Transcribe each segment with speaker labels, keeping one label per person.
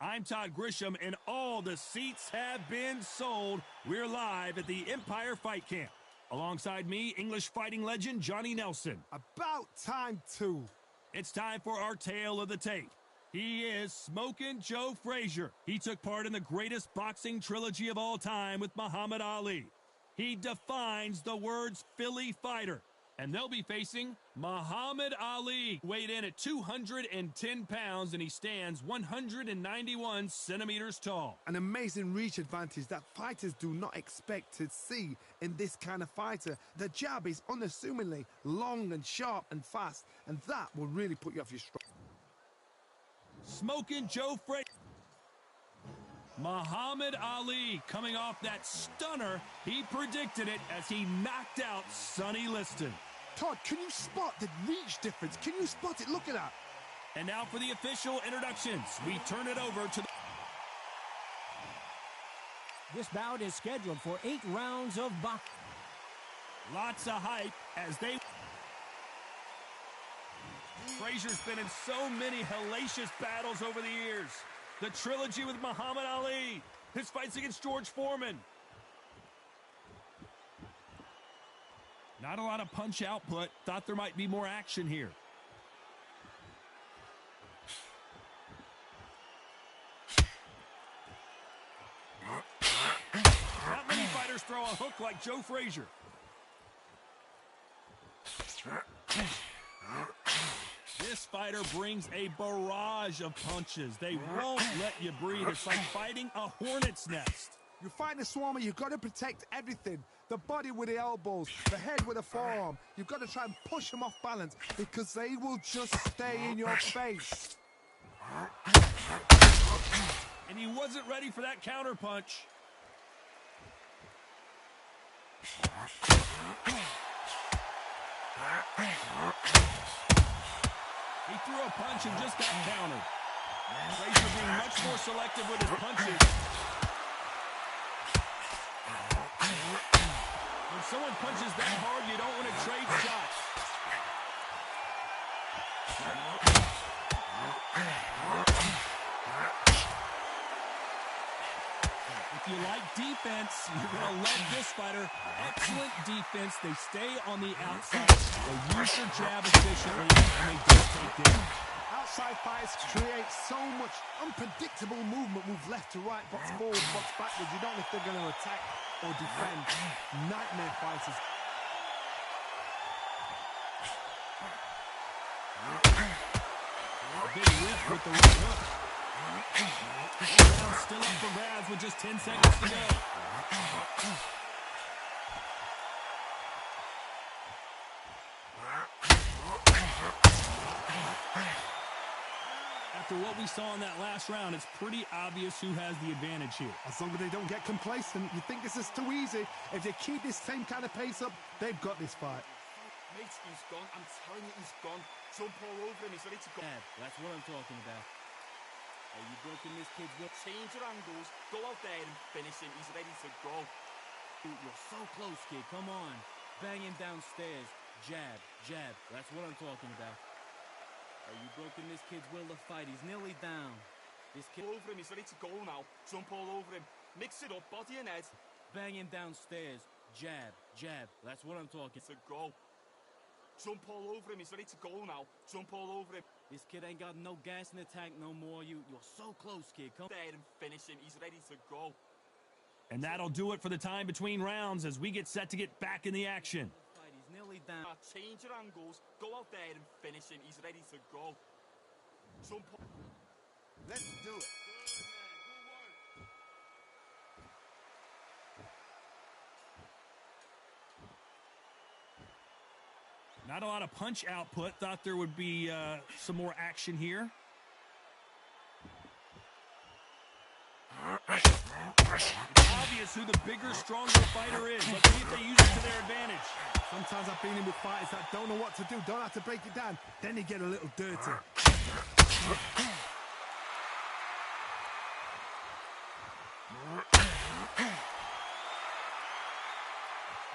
Speaker 1: I'm Todd Grisham, and all the seats have been sold. We're live at the Empire Fight Camp. Alongside me, English fighting legend Johnny Nelson.
Speaker 2: About time, too.
Speaker 1: It's time for our tale of the tape. He is Smokin' Joe Frazier. He took part in the greatest boxing trilogy of all time with Muhammad Ali. He defines the words Philly fighter. And they'll be facing Muhammad Ali, weighed in at 210 pounds, and he stands 191 centimeters tall.
Speaker 2: An amazing reach advantage that fighters do not expect to see in this kind of fighter. The jab is unassumingly long and sharp and fast, and that will really put you off your stride.
Speaker 1: Smokin' Joe Frazier. Muhammad Ali coming off that stunner. He predicted it as he knocked out Sonny Liston.
Speaker 2: Todd, can you spot the reach difference? Can you spot it? Look at that.
Speaker 1: And now for the official introductions. We turn it over to
Speaker 3: This bout is scheduled for 8 rounds of boxing.
Speaker 1: Lots of hype as they... Frazier's been in so many hellacious battles over the years. The trilogy with Muhammad Ali. His fights against George Foreman. Not a lot of punch output. Thought there might be more action here. Not many fighters throw a hook like Joe Frazier. This fighter brings a barrage of punches. They won't let you breathe. It's like fighting a hornet's nest.
Speaker 2: You fight the swarmer, you've got to protect everything. The body with the elbows, the head with the forearm. You've got to try and push them off balance because they will just stay in your face.
Speaker 1: And he wasn't ready for that counter punch. He threw a punch and just got countered. Frazier being much more selective with his punches. When someone punches that hard, you don't want to trade shots. If you like defense, you're going to love this fighter. Excellent defense. They stay on the outside. They use their jab efficiently, and they don't take damage.
Speaker 2: Outside fighters create so much unpredictable movement. Move left to right, box forward, box backwards. You don't know if they're going to attack or defend. Nightmare fighters.
Speaker 1: A big lift with the right hook. Still up for grabs with just 10 seconds to go. After what we saw in that last round, it's pretty obvious who has the advantage here.
Speaker 2: As long as they don't get complacent, you think this is too easy. If they keep this same kind of pace up, they've got this fight.
Speaker 4: Mate, he's gone. I'm telling you, he's gone. Jump all over him. He's ready to go.
Speaker 3: That's what I'm talking about. Are you broken this kid's will?
Speaker 4: Change your angles. Go out there and finish him. He's ready to go.
Speaker 3: You're so close, kid. Come on. Bang him downstairs. Jab, jab. That's what I'm talking about. Are you broken this kid's will to fight? He's nearly down. This kid...
Speaker 4: Over him. He's ready to go now. Jump all over him. Mix it up. Body and head.
Speaker 3: Bang him downstairs. Jab, jab. That's what I'm talking
Speaker 4: To go. Jump all over him. He's ready to go now. Jump all over him.
Speaker 3: This kid ain't got no gas in the tank no more. You're so close, kid. Come
Speaker 4: there and finish him. He's ready to go.
Speaker 1: And that'll do it for the time between rounds as we get set to get back in the action.
Speaker 3: He's nearly down.
Speaker 4: Change your angles. Go out there and finish him. He's ready to go. Jump.
Speaker 2: Let's do it.
Speaker 1: Not a lot of punch output. Thought there would be some more action here. It's obvious who the bigger, stronger fighter is. Let's see if they use it to their advantage.
Speaker 2: Sometimes I've been in with fighters that don't know what to do, don't have to break it down. Then they get a little dirty.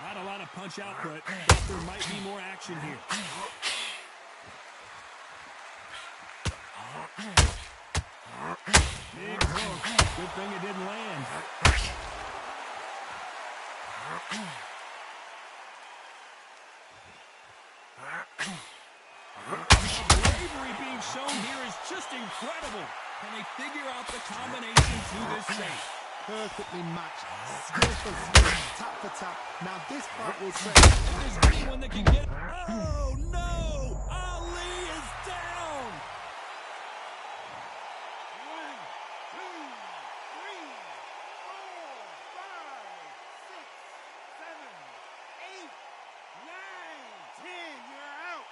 Speaker 1: Not a lot of punch output, but there might be more action here. Big Good thing it didn't land. The bravery being shown here is just incredible. Can they figure out the combination to this safe?
Speaker 2: Perfectly matched, skill for skill, tap for tap. Now this fight will say,
Speaker 1: If there's anyone that can get... Oh, no! Ali is down!
Speaker 2: 1, 2, 3, 4, 5, 6, 7, 8, 9, 10. You're out.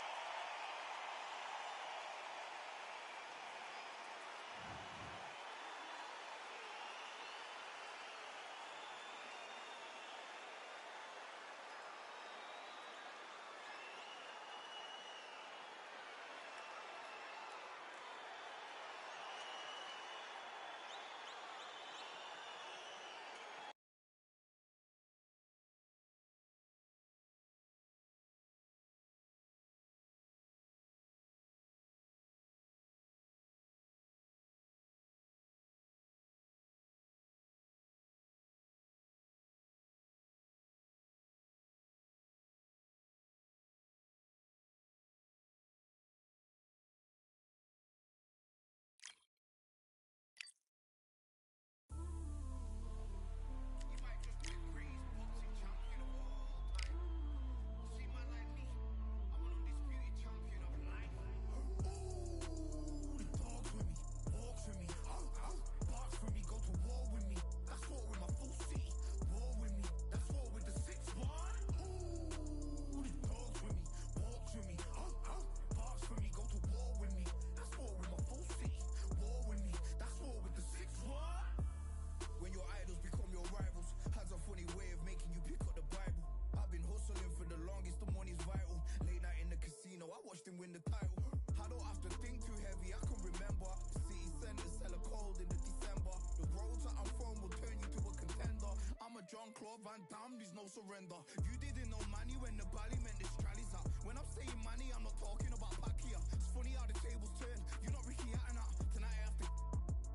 Speaker 2: Jean-Claude Van Damme, there's no surrender. You didn't know money when the bally meant this trallies up. When I'm saying money, I'm not talking about Pakia. It's funny how the tables turn. You're not Ricky Hatton. Tonight I have to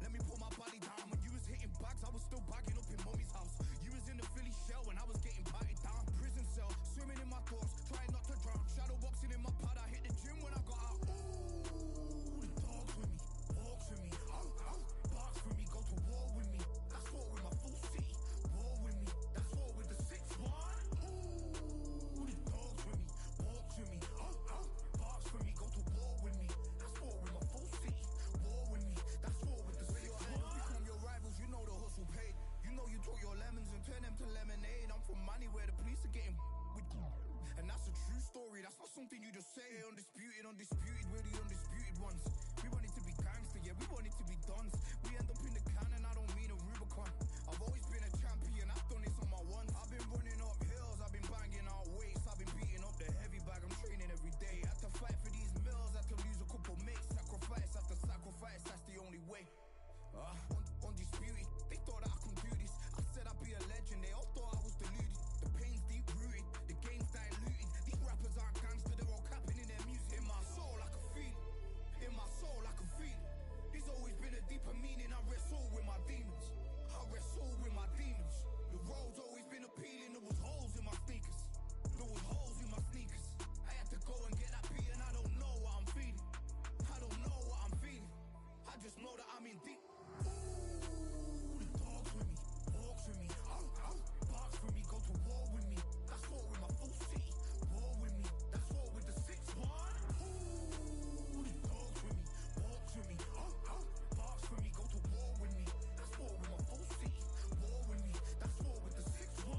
Speaker 2: let me put my body down. When you was hitting bags, I was still bagging up in mommy's house. You was in the Philly shell when I was getting patted down. Prison cell, swimming in my thoughts, trying not to drown. Shadow boxing in my pad, I hit the gym when I got out. Ooh, the dogs with me, walks with me, barks with me, go to war with me. That's war with my full city. War with me, that's war with the 6-1. Ooh, the dogs with me, walks with me, barks with me, go to war with me. That's war with my full city. War with me, that's war with the 6-1. Become your rivals, you know the hustle paid. You know you took your lemons and turn them to lemonade. I'm from money where the police are getting with, and that's a true story. That's not something you just say. Undisputed, undisputed, we're the undisputed ones. We want it to be gangster, yeah, we want it to be dons. We end up in the can and I don't mean a Rubicon. I've always been a champion, I've done this on my ones. I've been running up hills, I've been banging out weights, I've been beating up the heavy bag, I'm training every day. Had to fight for these mills, had to lose a couple mates. Sacrifice after sacrifice, that's the only way. Undisputed, they thought that I could do this. I said I'd be a legend, they all thought I was deluded. The pain's deep rooted, the game's diluted. These rappers aren't gangster, they're all capping in their music. In my soul I can feel it, in my soul I can feel it. There's always been a deeper meaning, I wrestle with my demons. I wrestle with my demons. The road's always been appealing, there was holes in my sneakers. There was holes in my sneakers. I had to go and get that beat and I don't know what I'm feeling. I don't know what I'm feeling. I just know that I'm in deep. Ooh, the dogs with me, walks with me, barks with me, go to war with me. That's war with my full city. War with me, that's war with the 6-1. Ooh, the dogs with me, walks with me, barks with me, go to war with me. That's war with my full city. War with me, that's war with the 6-1.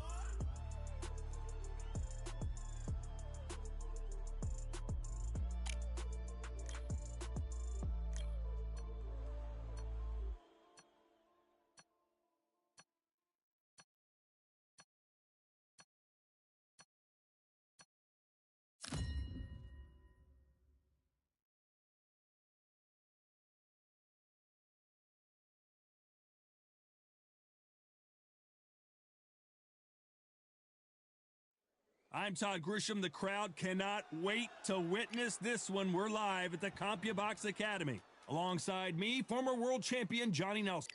Speaker 1: I'm Todd Grisham. The crowd cannot wait to witness this one. We're live at the CompuBox Academy. Alongside me, former world champion Johnny Nelson.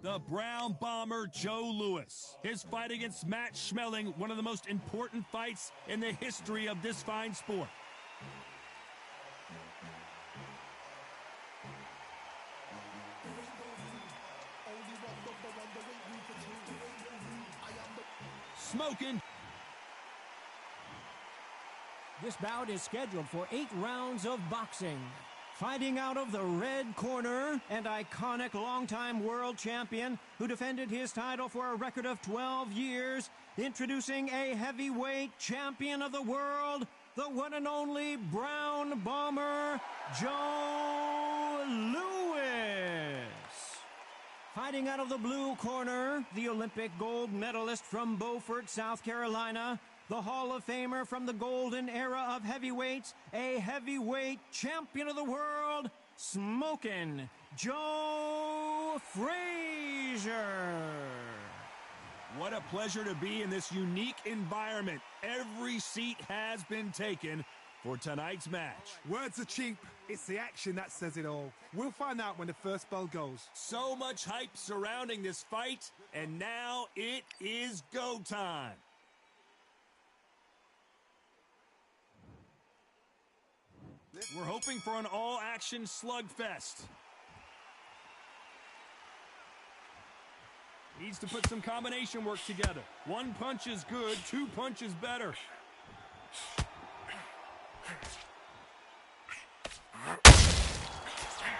Speaker 1: the Brown Bomber Joe Louis. His fight against Matt Schmeling, one of the most important fights in the history of this fine sport. Smoking.
Speaker 5: This bout is scheduled for 8 rounds of boxing. Fighting out of the red corner, and iconic longtime world champion who defended his title for a record of 12 years, introducing a heavyweight champion of the world, the one and only Brown Bomber, Joe Louis. Fighting out of the blue corner, the Olympic gold medalist from Beaufort, South Carolina, the Hall of Famer from the golden era of heavyweights, a heavyweight champion of the world, Smokin' Joe Frazier.
Speaker 1: What a pleasure to be in this unique environment. Every seat has been taken for tonight's match.
Speaker 6: Words are cheap. It's the action that says it all. We'll find out when the first bell goes.
Speaker 1: So much hype surrounding this fight, and now it is go time. We're hoping for an all-action slugfest. Needs to put some combination work together. 1 punch is good, 2 punches better.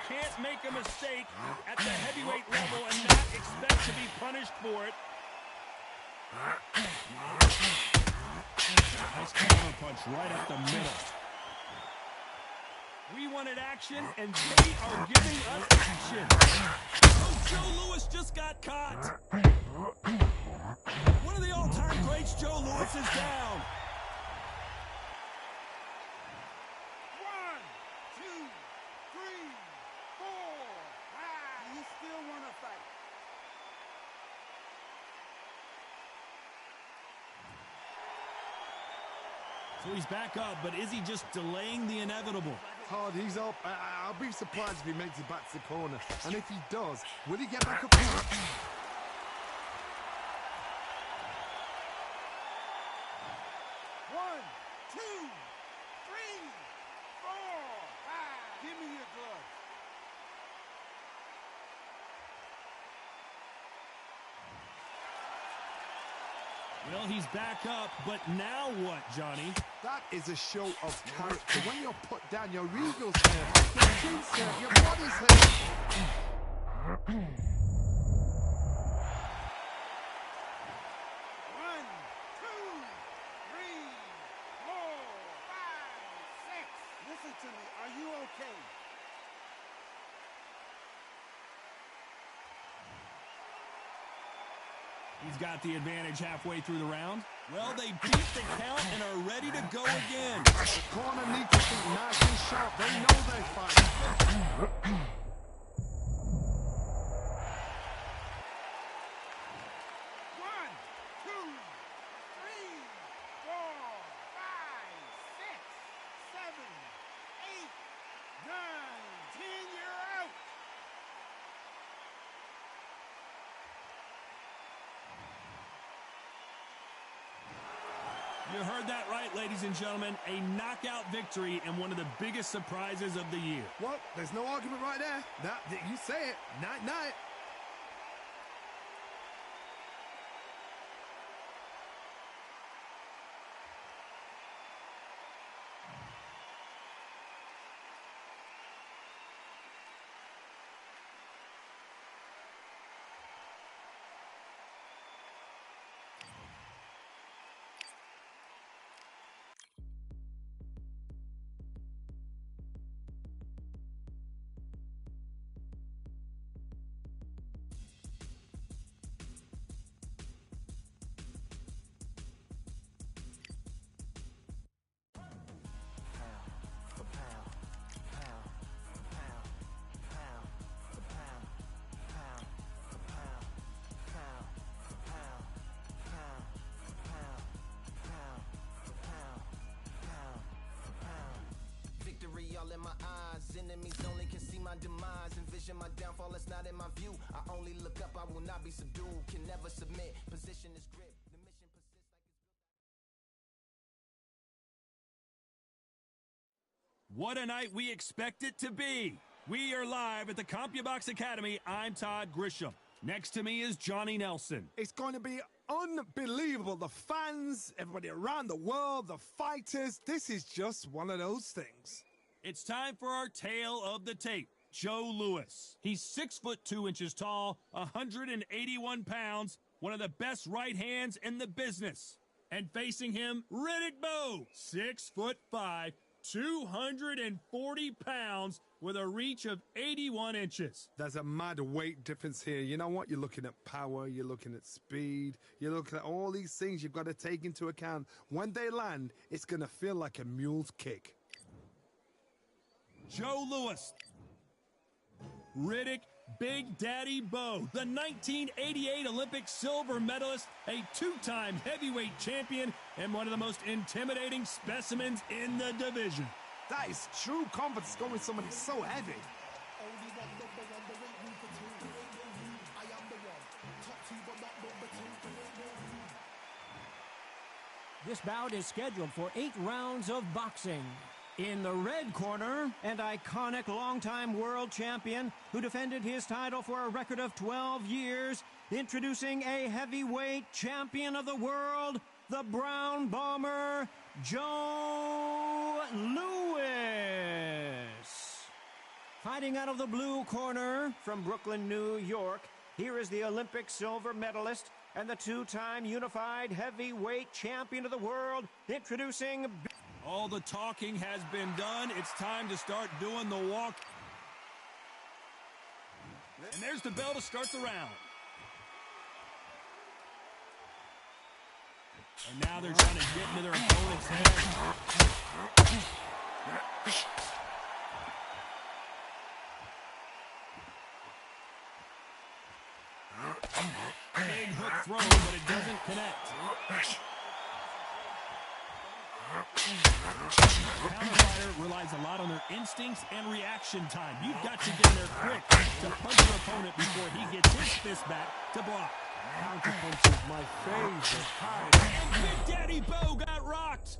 Speaker 1: Can't make a mistake at the heavyweight level and not expect to be punished for it. Nice counter punch right up the middle. We wanted action, and they are giving us action. Oh, Joe Louis just got caught. One of the all-time greats, Joe Louis, is down.
Speaker 6: 1, 2, 3, 4, 5. You still want to fight?
Speaker 1: So he's back up, but is he just delaying the inevitable?
Speaker 6: Hard, he's up. I'll be surprised if he makes it back to the corner. And if he does, will he get back up?
Speaker 2: 1, 2, 3, 4, 5. Give me your glove.
Speaker 1: Well, he's back up, but now what, Johnny?
Speaker 6: That is a show of character. When you're put down, your eagle's hurt, your chin's hurt, your body's hurt. 1, 2, 3, 4, 5, 6. Listen to me. Are you okay?
Speaker 1: He's got the advantage halfway through the round. Well, they beat the count and are ready to go again.
Speaker 6: The corner needs to think nice and sharp. They know they're fighting. 10, you're out.
Speaker 1: You heard that right, ladies and gentlemen. A knockout victory and one of the biggest surprises of the year.
Speaker 6: Well, there's no argument right there. That you say it. Night-night.
Speaker 7: all in my eyes. Enemies only can see my demise. Envision my downfall, it's not in my view. I only look up, I will not be subdued. Can never submit, position is grip. The mission persists like it's
Speaker 1: What a night we expect it to be. We are live at the CompuBox Academy. I'm Todd Grisham. Next to me is Johnny Nelson.
Speaker 6: It's going to be unbelievable. The fans, everybody around the world, the fighters. This is just one of those things.
Speaker 1: It's time for our tale of the tape. Joe Louis. He's 6'2" tall, 181 pounds, one of the best right hands in the business. And facing him, Riddick Bowe, 6'5", 240 pounds, with a reach of 81 inches.
Speaker 6: There's a mad weight difference here. You know what? You're looking at power, you're looking at speed, you're looking at all these things you've got to take into account. When they land, it's going to feel like a mule's kick.
Speaker 1: Joe Louis. Riddick Big Daddy Bowe, the 1988 Olympic silver medalist, a two-time heavyweight champion, and one of the most intimidating specimens in the division.
Speaker 6: That is true confidence going with somebody so heavy.
Speaker 5: This bout is scheduled for 8 rounds of boxing. In the red corner, an iconic longtime world champion who defended his title for a record of 12 years, introducing a heavyweight champion of the world, the Brown Bomber, Joe Louis. Fighting out of the blue corner from Brooklyn, New York, here is the Olympic silver medalist and the two-time unified heavyweight champion of the world, introducing...
Speaker 1: All the talking has been done. It's time to start doing the walk. And there's the bell to start the round. And now they're trying to get into their opponent's head. Big hook throw, but it doesn't connect. Counter-fighter relies a lot on their instincts and reaction time. You've got to get in there quick to punch your opponent before he gets his fist back to block.
Speaker 6: Counterpunch is my favorite.
Speaker 1: And Big Daddy Bowe got rocked.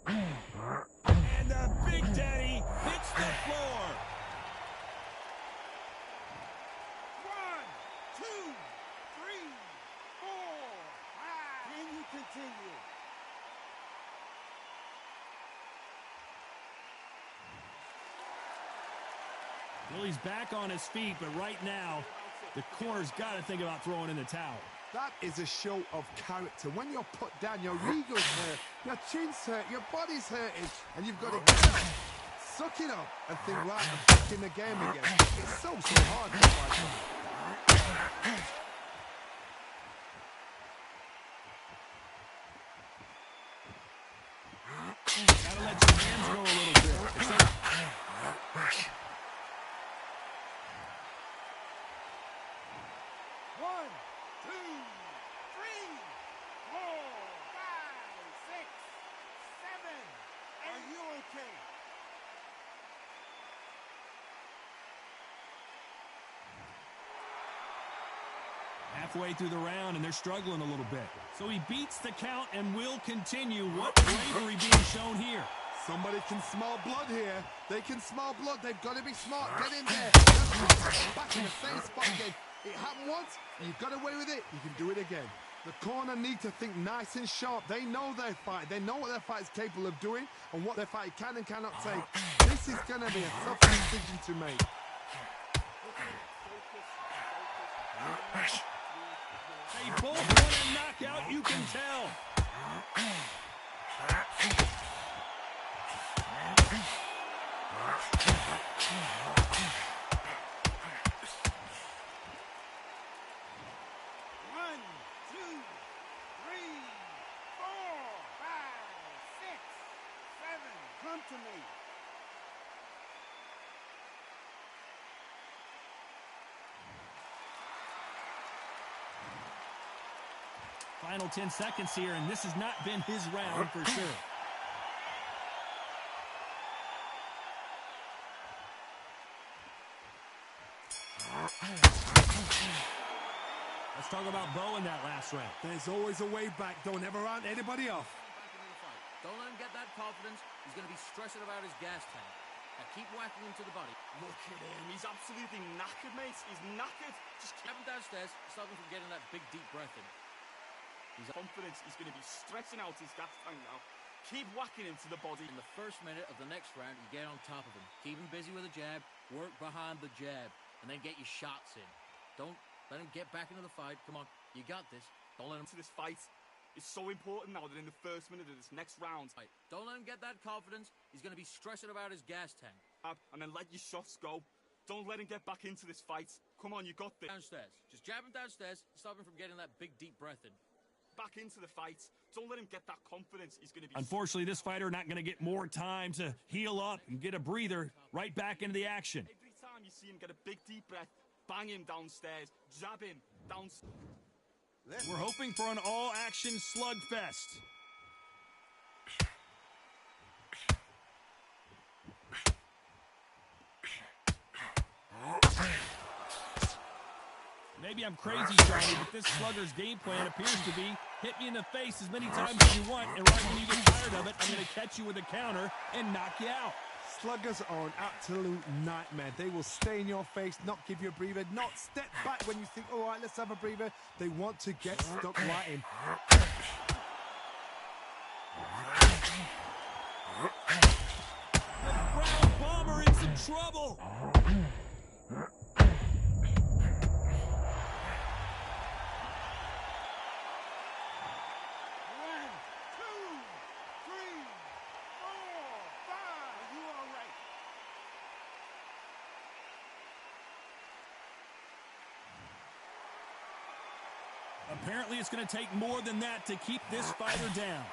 Speaker 1: And the Big Daddy hits the floor.
Speaker 6: 1, 2, 3, 4, 5. Can you continue?
Speaker 1: Billy's back on his feet, but right now, the corner's got to think about throwing in the towel.
Speaker 6: That is a show of character. When you're put down, your ego's hurt, your chin's hurt, your body's hurting, and you've got to get up, suck it up, and think, right, I'm back in the game again. It's so hard to fight.
Speaker 1: Gotta let your hands go a little bit. Halfway through the round, and they're struggling a little bit. So he beats the count and will continue. What bravery being shown here.
Speaker 6: Somebody can smell blood here. They can smell blood. They've got to be smart. Get in there. Back in the same spot again. It happened once. You got away with it. You can do it again. The corner need to think nice and sharp. They know their fight. They know what their fight is capable of doing and what their fight can and cannot take. This is going to be a tough decision to make.
Speaker 1: They both want a knockout, you can tell.
Speaker 6: One, 2, 3, 4, 5, 6, 7. Come to me.
Speaker 1: Final 10 seconds here, and this has not been his round for sure. Let's talk about Bo in that last round.
Speaker 6: There's always a way back. Don't ever round anybody off.
Speaker 3: Don't let him get that confidence. He's going to be stressing about his gas tank. Now keep whacking him to the body.
Speaker 4: Look at him. He's absolutely knackered, mate. He's knackered. Just
Speaker 3: Have him downstairs. Stop him from getting that big, deep breath in.
Speaker 4: He's confidence. He's going to be stretching out his gas tank now. Keep whacking him to the body.
Speaker 3: In the first minute of the next round, you get on top of him. Keep him busy with a jab. Work behind the jab. And then get your shots in. Don't let him get back into the fight. Come on. You got this. Don't let him...
Speaker 4: To this fight. It's so important now that in the first minute of this next round...
Speaker 3: Don't let him get that confidence. He's going to be stressing about his gas tank.
Speaker 4: And then let your shots go. Don't let him get back into this fight. Come on, you got this.
Speaker 3: Downstairs. Just jab him downstairs. Stop him from getting that big, deep breath in.
Speaker 4: Back into the fight. Don't let him get that confidence. He's going to be...
Speaker 1: Unfortunately, this fighter not going to get more time to heal up and get a breather. Right back into the action.
Speaker 4: Every time you see him get a big, deep breath, bang him downstairs. Jab him downstairs.
Speaker 1: We're hoping for an all-action slugfest. Maybe I'm crazy, Johnny, but this slugger's game plan appears to be hit me in the face as many times as you want, and right when you get tired of it, I'm going to catch you with a counter and knock you out.
Speaker 6: Sluggers are an absolute nightmare. They will stay in your face, not give you a breather, not step back when you think, all right, let's have a breather. They want to get stuck right in.
Speaker 1: The ground bomber in some trouble. Apparently, it's going to take more than that to keep this fighter down.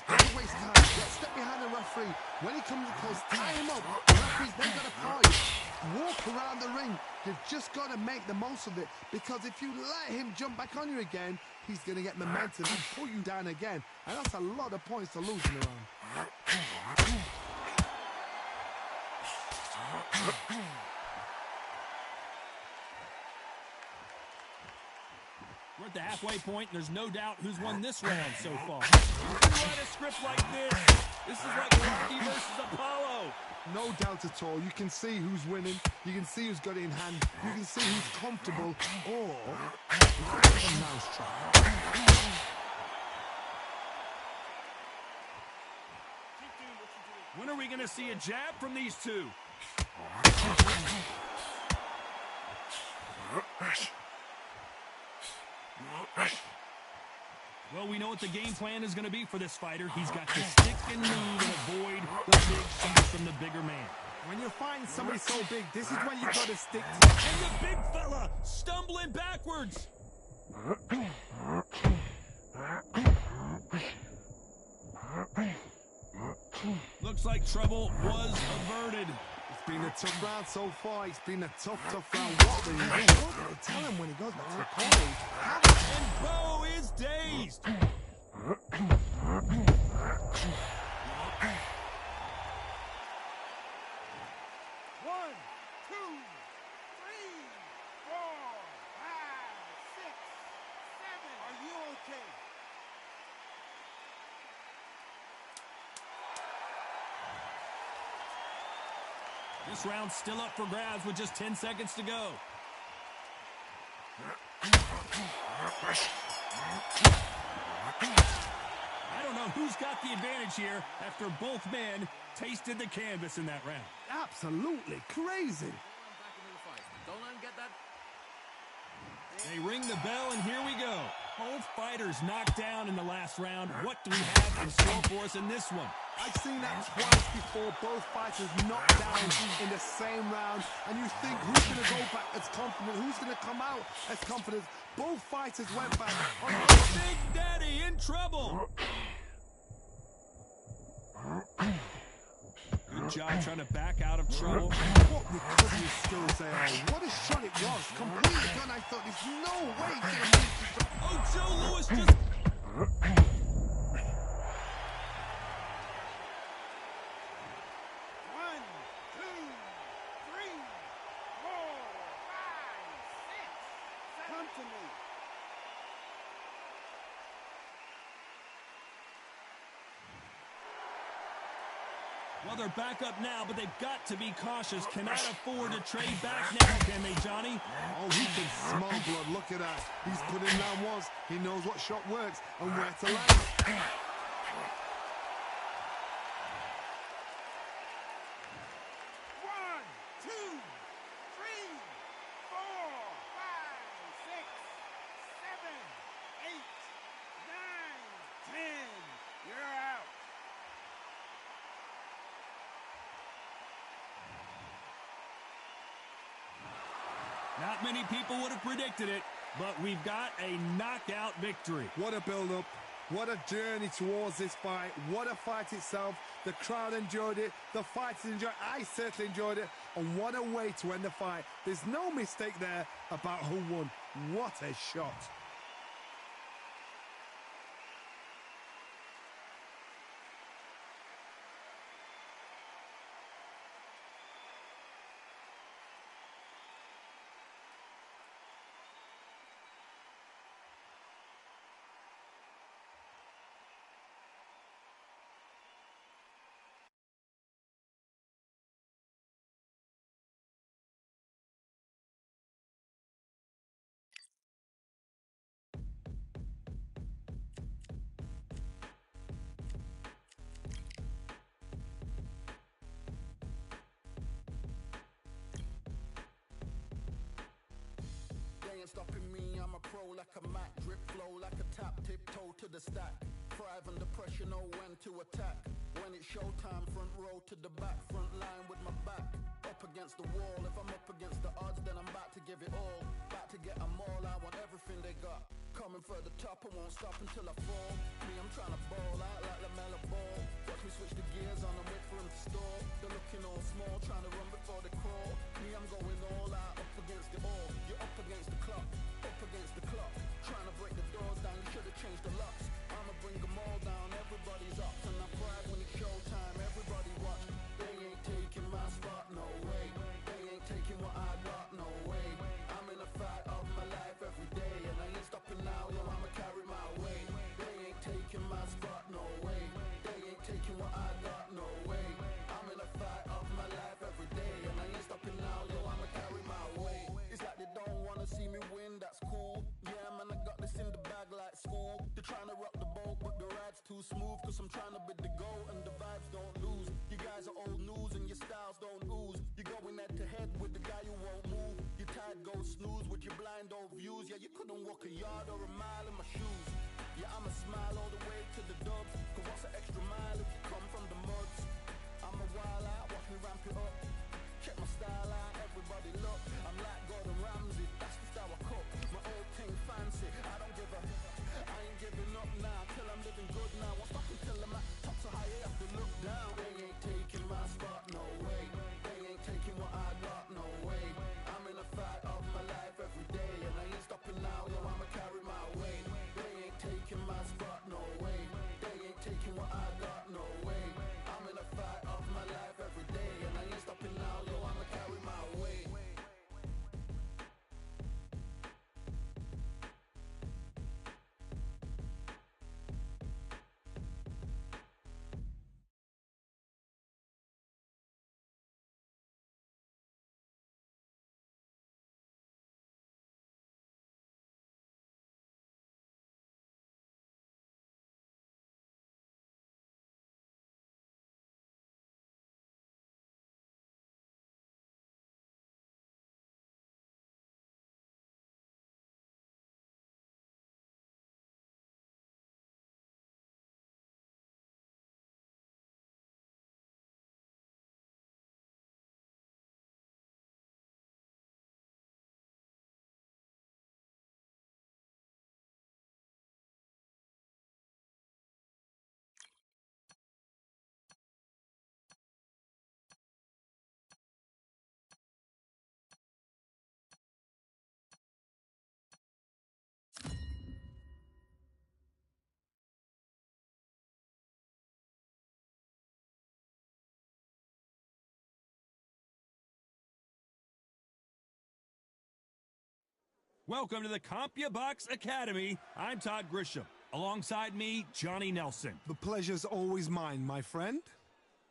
Speaker 6: Don't waste time. Get step behind the referee. When he comes close, tie him up. The referee's then got to call you. Walk around the ring. You've just got to make the most of it. Because if you let him jump back on you again, he's going to get momentum and pull you down again. And that's a lot of points to lose in the round.
Speaker 1: We're at the halfway point, and there's no doubt who's won this round so far. You can write a script like this. This is like Rocky versus Apollo.
Speaker 6: No doubt at all. You can see who's winning. You can see who's got it in hand. You can see who's comfortable. Or a mousetrap.
Speaker 1: When are we going to see a jab from these two? Well, we know what the game plan is going to be for this fighter. He's got to stick and move and avoid the big shots from the bigger man.
Speaker 6: When you find somebody so big, this is when you got to stick to.
Speaker 1: And the big fella stumbling backwards. Looks like trouble was averted.
Speaker 6: It's been a tough round so far. It's been a tough round. What do they do? What do they tell him when he goes back to the corner?
Speaker 1: And Bo is dazed.
Speaker 2: One, two, three, 4, 5, 6, 7. Are you okay?
Speaker 1: This round's still up for grabs with just 10 seconds to go. I don't know who's got the advantage here after both men tasted the canvas in that round.
Speaker 6: Absolutely crazy.
Speaker 3: Don't let him get that.
Speaker 1: They ring the bell, and here we go. Both fighters knocked down in the last round. What do we have in store for us in this one?
Speaker 6: I've seen that twice before. Both fighters knocked down in the same round. And you think, who's going to go back as confident? Who's going to come out as confident? Both fighters went back.
Speaker 1: Big Daddy in trouble. Good job trying to back out of trouble.
Speaker 6: What recovery skills they are. What a shot it was. Completely done. I thought there's no way he's going to make this.
Speaker 1: Oh, Joe Louis just... Well, they're back up now, but they've got to be cautious. Cannot afford to trade back now, can they, Johnny?
Speaker 6: Oh, he can smell blood. Look at that. He's put him down once. He knows what shot works and where to land.
Speaker 1: Not many people would have predicted it, but we've got a knockout victory.
Speaker 6: What a build-up. What a journey towards this fight. What a fight itself. The crowd enjoyed it. The fighters enjoyed it. I certainly enjoyed it. And what a way to end the fight. There's no mistake there about who won. What a shot.
Speaker 2: Stopping me, I'm a pro like a Mac. Drip flow like a tap, tiptoe to the stack. Thrive under pressure, know when to attack. When it's showtime, front row to the back. Front line with my back up against the wall. If I'm up against the odds, then I'm about to give it all. About to get them all, I want everything they got. Coming for the top, I won't stop until I fall. Me, I'm trying to ball out like LaMelo Ball. Watch me switch the gears on and wait for him to stall. They're looking all small, trying to run before they crawl. Me, I'm going all out, up against it all. You're up against the clock, up against the clock. Trying to break the doors down, you should have changed the locks. I'ma bring them all down, everybody's up. And I pride when it's showtime, everybody watch. They ain't taking my spot, no way. They ain't taking what I got, no way. I'm in a fight of my life every day, and I ain't stopping now, yo, I'ma carry my weight. They ain't taking my spot, no way. They ain't taking what I got, no way. I'm in a fight of my life every day, and I ain't stopping now, yo, I'ma carry my weight. It's like they don't wanna see me win, that's cool. Yeah, man, I got this in the bag like school. They're trying to rock the boat, but the ride's too smooth. Cause I'm trying to bid the goal, and the vibes don't lose. You guys are old news, and your styles don't ooze. You're going head to head with the guy who won't move. Your tide goes snooze with your blind old views. Yeah, you couldn't walk a yard or a mile in my shoes. Yeah, I'ma smile all the way to the dubs. Cause what's an extra mile if you come from the muds? I'm a wild out, watch me ramp it up. Check my style out, everybody look. I'm like Gordon Ramsay, that's just how I cook. My old thing fancy, I don't give a. I ain't giving up now, till I'm living good now. Won't stop until I'm at top so high, I have to look down. They ain't taking my spot, no way. They ain't taking what I got, no way. I'm in a fight of my life every day, and I ain't stopping now, yo, I'ma carry my weight. They ain't taking my spot, no way. They ain't taking what I got, no way. I'm in a fight of my life every day, and I ain't stopping now, yo, I'ma carry my weight.
Speaker 1: Welcome to the CompuBox Academy. I'm Todd Grisham. Alongside me, Johnny Nelson.
Speaker 6: The pleasure's always mine, my friend.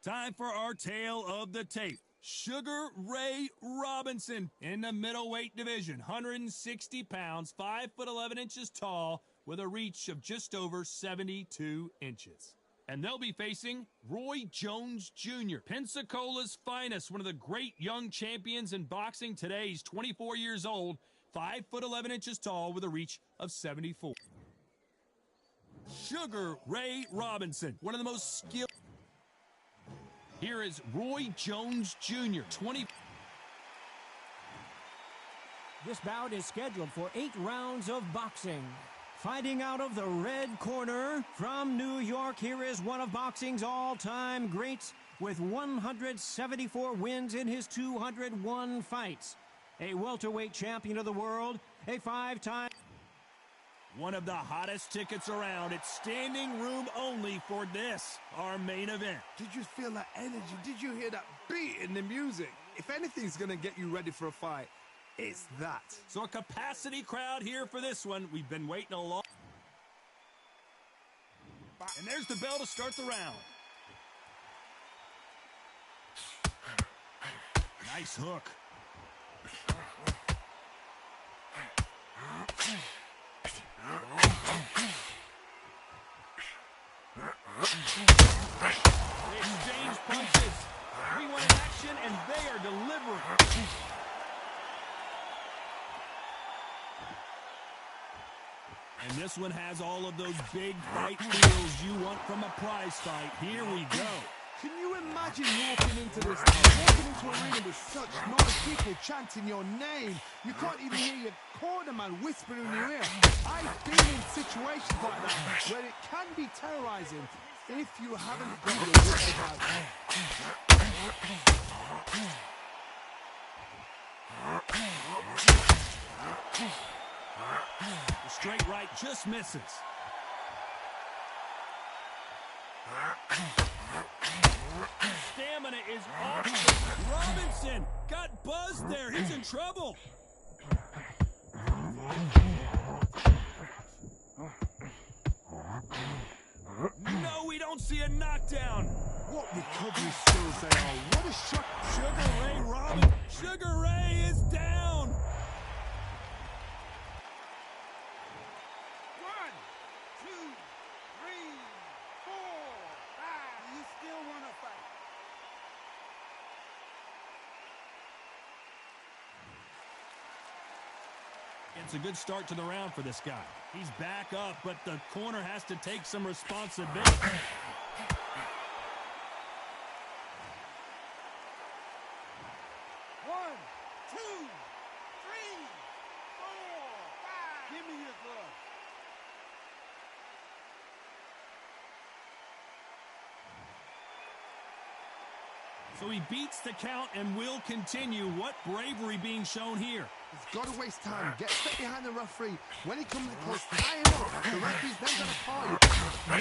Speaker 1: Time for our tale of the tape. Sugar Ray Robinson in the middleweight division, 160 pounds, 5'11" tall, with a reach of just over 72 inches. And they'll be facing Roy Jones Jr., Pensacola's finest, one of the great young champions in boxing today. He's 24 years old, 5'11" tall, with a reach of 74. Sugar Ray Robinson, one of the most skilled. Here is Roy Jones Jr., 20.
Speaker 5: This bout is scheduled for 8 rounds of boxing. Fighting out of the red corner from New York, here is one of boxing's all-time greats with 174 wins in his 201 fights. A welterweight champion of the world, a 5-time...
Speaker 1: One of the hottest tickets around. It's standing room only for this, our main event.
Speaker 6: Did you feel that energy? Did you hear that beat in the music? If anything's going to get you ready for a fight, it's that.
Speaker 1: So a capacity crowd here for this one. We've been waiting a long... And there's the bell to start the round. Nice hook. They exchange punches. We want action, and they are delivering. And this one has all of those big fight feels you want from a prize fight. Here we go.
Speaker 6: Can you imagine walking into this, walking into an arena with such noise, people chanting your name? You can't even hear your cornerman whispering in your ear. I've been in situations like that where it can be terrorizing if you haven't got your wits about
Speaker 1: it. The straight right just misses. Stamina is off. Robinson got buzzed there. He's in trouble. No, we don't see a knockdown.
Speaker 6: What recovery skills they are. What a shot.
Speaker 1: Sugar Ray Robinson. Sugar Ray is down.
Speaker 2: 1, 2, 3, 4, 5. You still want to fight?
Speaker 1: It's a good start to the round for this guy. He's back up, but the corner has to take some responsibility.
Speaker 2: 1, 2, 3, 4, 5. Give me your glove.
Speaker 1: So he beats the count and will continue. What bravery being shown here.
Speaker 6: He's got to waste time. Get set behind the referee. When he comes close, tie him up. The referee's then going to party.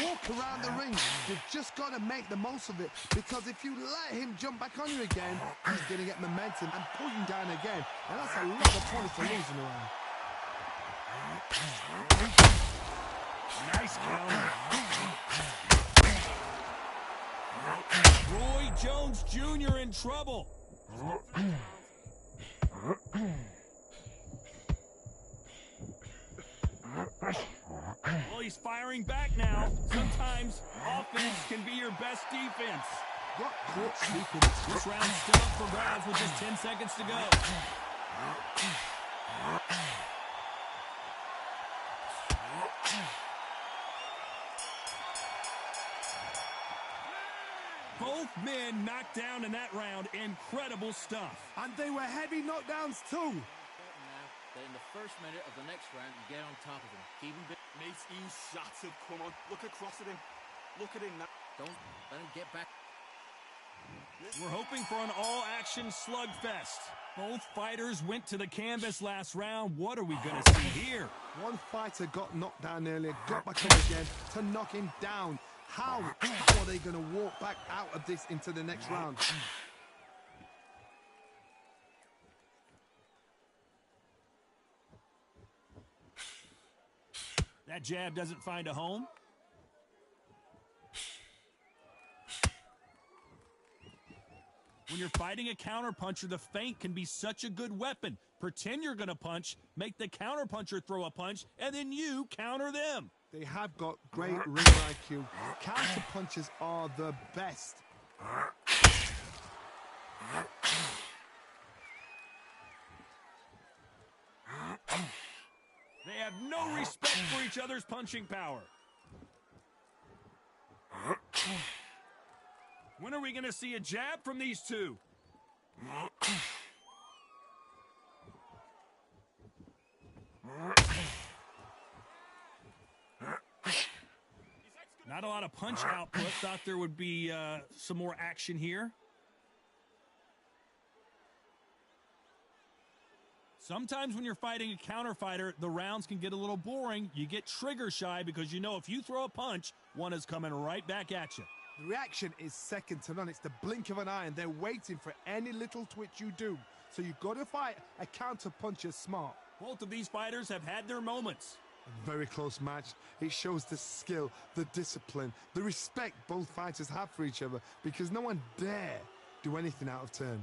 Speaker 6: Walk around the ring. You've just got to make the most of it. Because if you let him jump back on you again, he's going to get momentum and pull you down again. And that's a lot of points to lose in the round.
Speaker 1: Nice counter. Roy Jones Jr. in trouble. Well, he's firing back now. Sometimes offense can be your best defense.
Speaker 6: Got caught sleeping.
Speaker 1: This round's still up for grabs with just 10 seconds to go. Both men knocked down in that round. Incredible stuff.
Speaker 6: And they were heavy knockdowns too.
Speaker 3: That in the first minute of the next round, you get on top of him. Keep him bit.
Speaker 4: Mate, he's shattered. Come on, look across at him. Look at him now.
Speaker 3: Don't let him get back.
Speaker 1: We're hoping for an all-action slugfest. Both fighters went to the canvas last round. What are we going to see here?
Speaker 6: One fighter got knocked down earlier, got back up again to knock him down. How are they going to walk back out of this into the next round?
Speaker 1: That jab doesn't find a home. When you're fighting a counterpuncher, the feint can be such a good weapon. Pretend you're going to punch, make the counterpuncher throw a punch, and then you counter them.
Speaker 6: They have got great ring IQ. Counter punches are the best.
Speaker 1: They have no respect for each other's punching power. When are we going to see a jab from these two? Not a lot of punch output. Thought there would be some more action here. Sometimes when you're fighting a counter fighter, the rounds can get a little boring. You get trigger shy because you know if you throw a punch, one is coming right back at you.
Speaker 6: The reaction is second to none. It's the blink of an eye, and they're waiting for any little twitch you do. So you've got to fight a counter puncher smart.
Speaker 1: Both of these fighters have had their moments.
Speaker 6: A very close match. It shows the skill, the discipline, the respect both fighters have for each other, because no one dare do anything out of turn.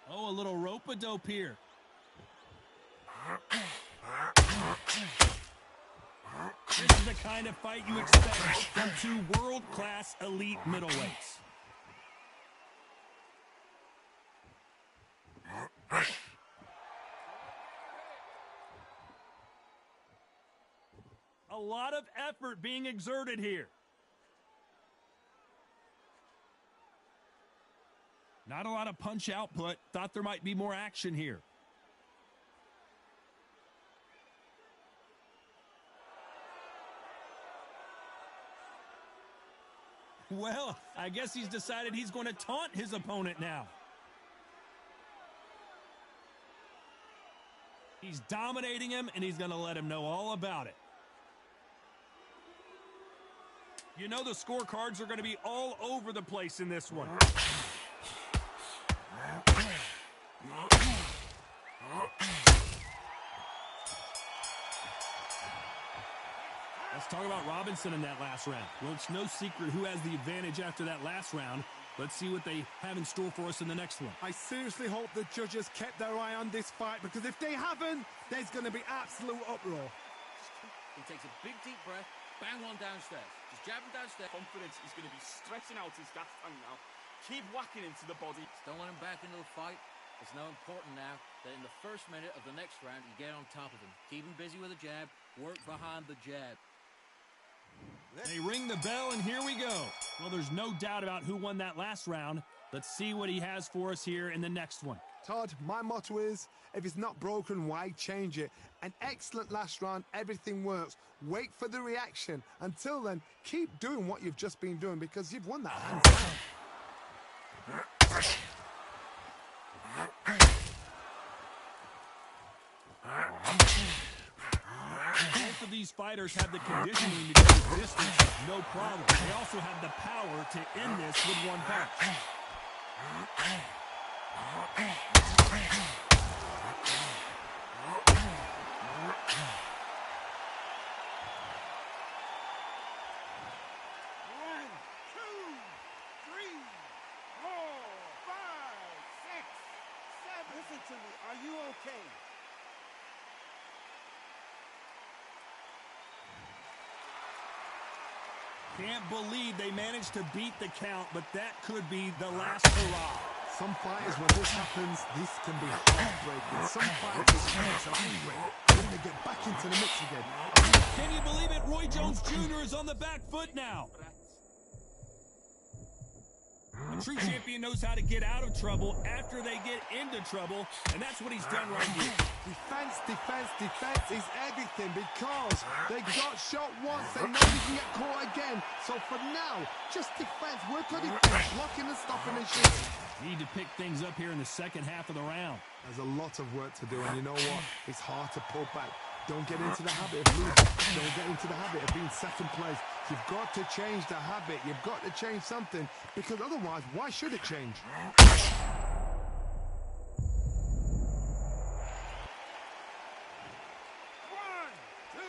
Speaker 1: Oh, a little rope-a-dope here. This is the kind of fight you expect from two world-class elite middleweights. A lot of effort being exerted here. Not a lot of punch output. Thought there might be more action here. Well, I guess he's decided he's going to taunt his opponent now. He's dominating him, and he's going to let him know all about it. You know the scorecards are going to be all over the place in this one. Let's talk about Robinson in that last round. Well, it's no secret who has the advantage after that last round. Let's see what they have in store for us in the next one.
Speaker 6: I seriously hope the judges kept their eye on this fight, because if they haven't, there's going to be absolute uproar.
Speaker 3: He takes a big, deep breath, bang one downstairs. Just jab him downstairs.
Speaker 4: Confidence is going to be stretching out his gas tank now. Keep whacking into the body.
Speaker 3: Don't let him back into the fight. It's now important now that in the first minute of the next round, you get on top of him. Keep him busy with a jab. Work behind the jab.
Speaker 1: They ring the bell, and here we go. Well, there's no doubt about who won that last round. Let's see what he has for us here in the next one.
Speaker 6: Todd, my motto is, if it's not broken, why change it? An excellent last round, everything works. Wait for the reaction. Until then, keep doing what you've just been doing, because you've won that hands down.
Speaker 1: Both of these fighters have the conditioning to go the distance, no problem. They also have the power to end this with one punch.
Speaker 2: Listen to me. Are you okay?
Speaker 1: Can't believe they managed to beat the count, but that could be the last hurrah.
Speaker 6: Some fighters, when this happens, this can be heartbreaking. Some fighters are so angry. Then they get back into the mix again.
Speaker 1: Can you believe it? Roy Jones Jr. is on the back foot now. A true champion knows how to get out of trouble after they get into trouble, and that's what he's done right here.
Speaker 6: Defense, defense, defense is everything, because they got shot once, they know they can get caught again. So for now, just defense, work on defense, blocking and stopping and shooting.
Speaker 1: Need to pick things up here in the second half of the round.
Speaker 6: There's a lot of work to do, and you know what? It's hard to pull back. Don't get into the habit of losing. Don't get into the habit of being second place. You've got to change the habit. You've got to change something, because otherwise, why should it change?
Speaker 2: 1, 2,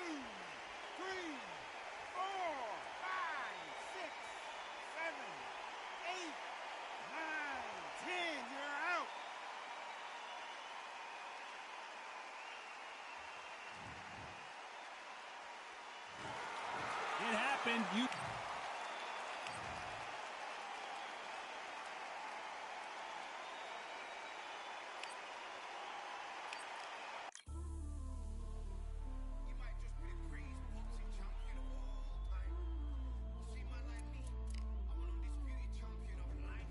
Speaker 1: happened.
Speaker 2: You might just be the greatest boxing champion of all time. You see, man like me, I'm an undisputed champion of life.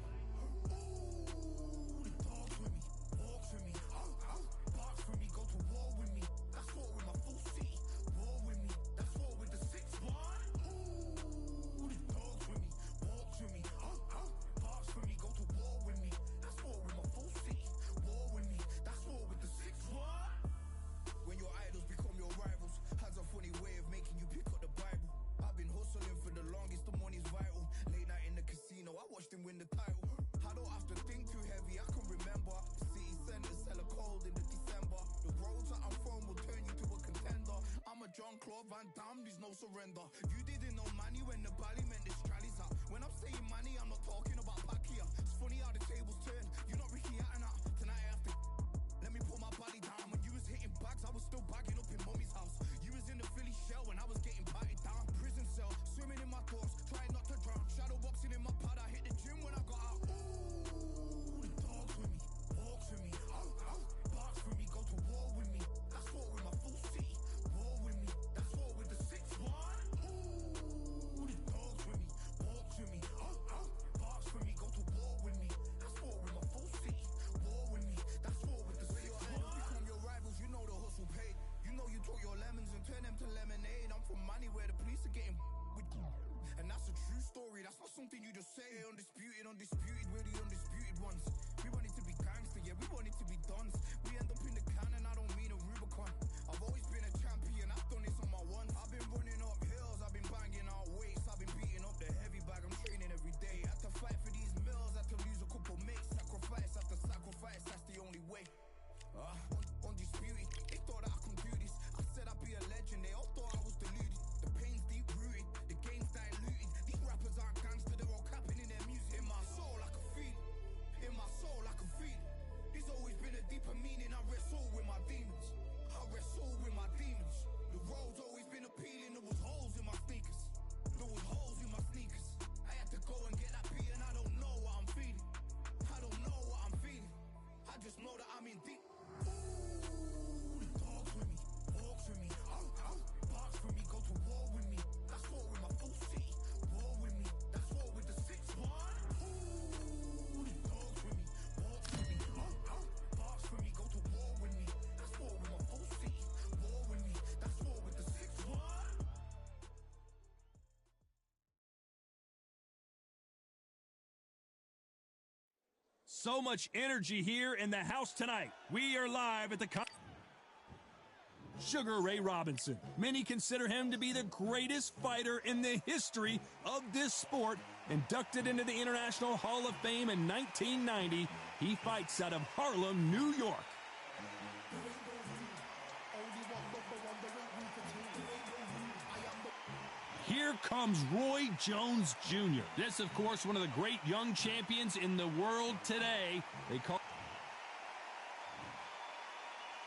Speaker 2: Ooh, talk with me, walk with me, box with me, go to war with me. That's war with my full city. War with me, that's war with the 6-1. Ooh, talk with me, walk with me, box with me, go to war with me. That's war with my full city. War with me, that's war with the 6-1. When your idols become your rivals, has a funny way of making you pick up the Bible. I've been hustling for the longest, the money's vital. Late night in the casino, I watched him win the title. I don't have to think too heavy, I can remember. The city centers sell a cold in the December. The roads that I'm from will turn you to a contender. I'm a Jean-Claude Van Damme, there's no surrender. You didn't know money when the bally meant the strallies up. When I'm saying money, I'm not talking about Pacquiao. It's funny how the tables turn. You're not Ricky Hatton. Tonight I have to let me put my body down. When you was hitting bags, I was still bagging up in mommy's house. You was in the Philly shell when I was getting batted down. Prison cell, swimming in my thoughts, trying not to drown. Shadow boxing in my pad, I hit the gym when I got out. Ooh, talk with me, walk with me, box with me, go to war with me. That's war with my full city. War with me, that's war with the 6-1. Ooh, talk with me, walk with me, box with me, go to war with me. That's war with my full city. War with me, that's war with the 6-1. Become your rivals, you know the hustle paid. You know you took your lemons and turn them to lemonade. I'm from money where the police are getting with you. And that's a true story, that's not something you just say. Undisputed, undisputed, we're the undisputed ones. We want it to be gangster, yeah, we want it to be dons. We end up in the can and I don't mean a Rubicon. I've always been a champion, I've done this on my ones. I've been running up hills, I've been banging out weights. I've been beating up the heavy bag, I'm training every day. Had to fight for these mills, had to lose a couple mates. Sacrifice after sacrifice, that's the only way. Undisputed, they thought that I could do this. I said I'd be a legend, they all thought I was deluded. The pain's deep rooted, the game's diluted. These rappers aren't gangster, they're all capping in their music. In my soul I can feel it, in my soul I can feel it. There's always been a deeper meaning, I wrestle with my demons. I wrestle with my demons. The road's always been appealing, there was holes in my sneakers. There was holes in my sneakers. I had to go and get that beat and I don't know what I'm feeling. I don't know what I'm feeling. I just know that I'm in deep. Ooh, talk with me, walk with me, box with me, go to war with me. That's war with my full city. War with me, that's war with the 6-1. Ooh, talk with me, walk with me, box with me, go to war with me. That's war with my full city. War with me, that's war with the 6-1.
Speaker 1: So much energy here in the house tonight. We are live at the Sugar Ray Robinson. Many consider him to be the greatest fighter in the history of this sport. Inducted into the International Hall of Fame in 1990, he fights out of Harlem, New York. Here comes Roy Jones Jr. This, of course, one of the great young champions in the world today. They call.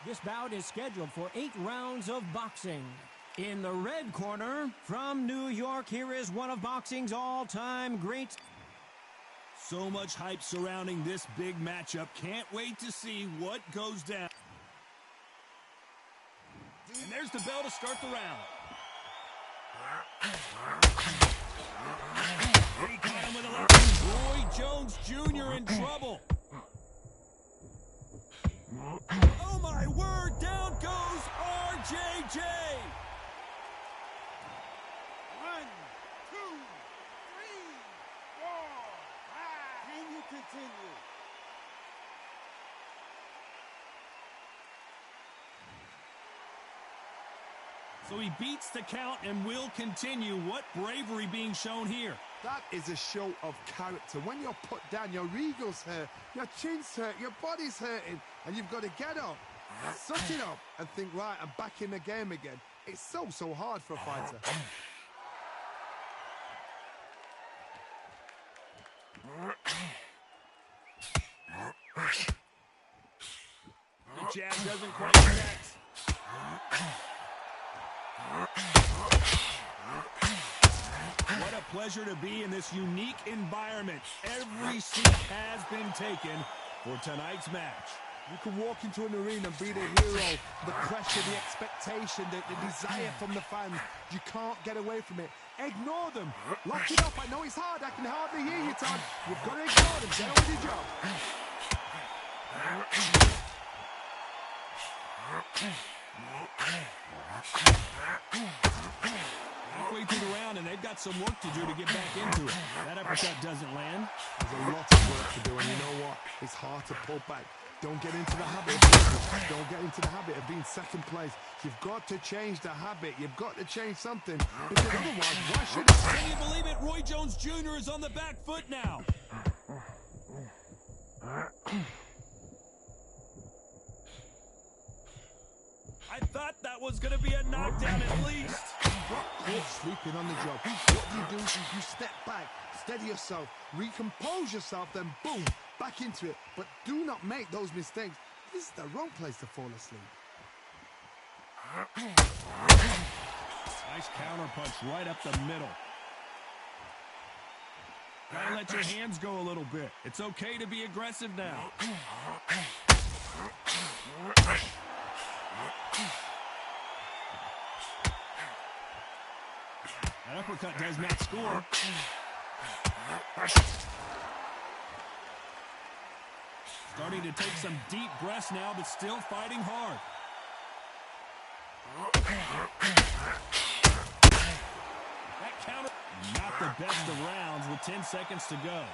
Speaker 5: This bout is scheduled for 8 rounds of boxing. In the red corner, from New York, here is one of boxing's all-time greats.
Speaker 1: So much hype surrounding this big matchup. Can't wait to see what goes down. And there's the bell to start the round. He caught him with a left. Roy Jones Jr. in trouble. Oh my word, down goes RJJ.
Speaker 3: 1, 2, 3, 4, 5. Can you continue?
Speaker 1: So he beats the count and will continue. What bravery being shown here.
Speaker 6: That is a show of character. When you're put down, your ego's hurt, your chin's hurt, your body's hurting, and you've got to get up, suck it up, and think, right, I'm back in the game again. It's so hard for a fighter.
Speaker 1: The jab doesn't quite connect. pleasure to be in this unique environment. Every seat has been taken for tonight's match.
Speaker 6: You can walk into an arena and be the hero. The pressure, the expectation, the desire from the fans. You can't get away from it. Ignore them. Lock it up. I know it's hard. I can hardly hear you, Todd. You've got to ignore them. Get on with your job.
Speaker 1: Halfway through the round, and they've got some work to do to get back into it. That uppercut doesn't land.
Speaker 6: There's a lot of work to do, and you know what? It's hard to pull back. Don't get into the habit of being second place. You've got to change the habit. You've got to change something. Because otherwise, why should it?
Speaker 1: Can you believe it? Roy Jones Jr. is on the back foot now. I thought that was going to be a knockdown at least.
Speaker 6: Quit sleeping on the job. What do? You step back, steady yourself, recompose yourself, then boom, back into it. But do not make those mistakes. This is the wrong place to fall asleep.
Speaker 1: Nice counter punch right up the middle. Gotta let your hands go a little bit. It's okay to be aggressive now. That uppercut does not score. Starting to take some deep breaths now, but still fighting hard. That counter, not the best of rounds with 10 seconds to go.